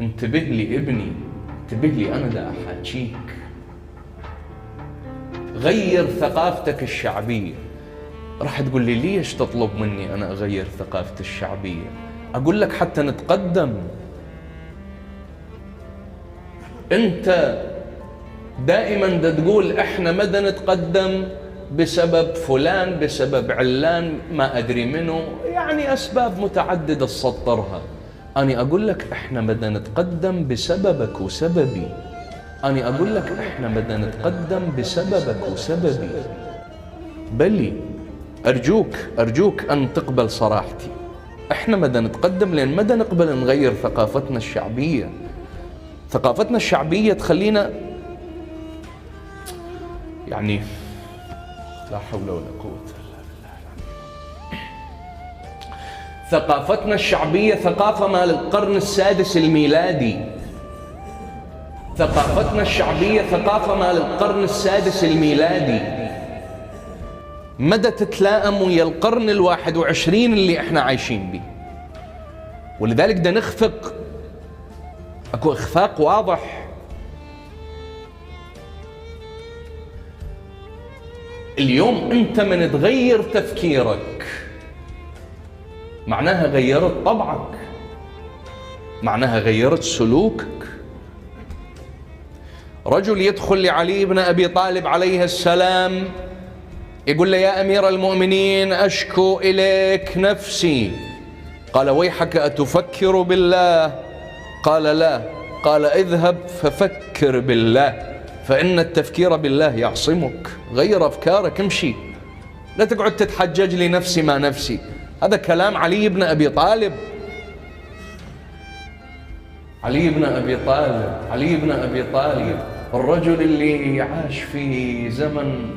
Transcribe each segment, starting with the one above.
انتبه لي ابني، انتبه لي، أنا دا أحاكيك. غير ثقافتك الشعبية. راح تقول لي ليش تطلب مني أنا أغير ثقافتي الشعبية؟ أقول لك حتى نتقدم. أنت دائما دا تقول إحنا مدى نتقدم بسبب فلان، بسبب علان، ما أدري منه، يعني أسباب متعددة تسطرها. أنا أقول لك إحنا مدى نتقدم بسببك وسببي. أنا أقول لك إحنا مدى نتقدم بسببك وسببي. بلي أرجوك أن تقبل صراحتي. إحنا مدى نتقدم لأن مدى نقبل نغير ثقافتنا الشعبية. ثقافتنا الشعبية تخلينا يعني لا حول ولا قوة إلا بالله. ثقافتنا الشعبية ثقافة مال القرن السادس الميلادي. ثقافتنا الشعبية ثقافة مال القرن السادس الميلادي. مدى تتلائم ويا القرن ال21 اللي احنا عايشين به. ولذلك دا نخفق، اكو اخفاق واضح. اليوم انت من تغير تفكيرك معناها غيرت طبعك، معناها غيرت سلوكك. رجل يدخل لعلي بن أبي طالب عليه السلام يقول له يا أمير المؤمنين أشكو إليك نفسي. قال ويحك أتفكر بالله؟ قال لا. قال اذهب ففكر بالله فإن التفكير بالله يعصمك. غير أفكارك، امشي، لا تقعد تتحجج لي نفسي ما نفسي. هذا كلام علي بن أبي طالب. علي بن أبي طالب الرجل اللي عاش في زمن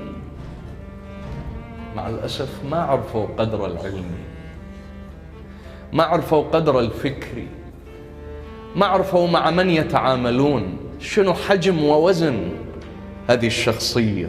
مع الأسف ما عرفوا قدر العلمي، ما عرفوا قدر الفكري، ما عرفوا مع من يتعاملون، شنو حجم ووزن هذه الشخصية.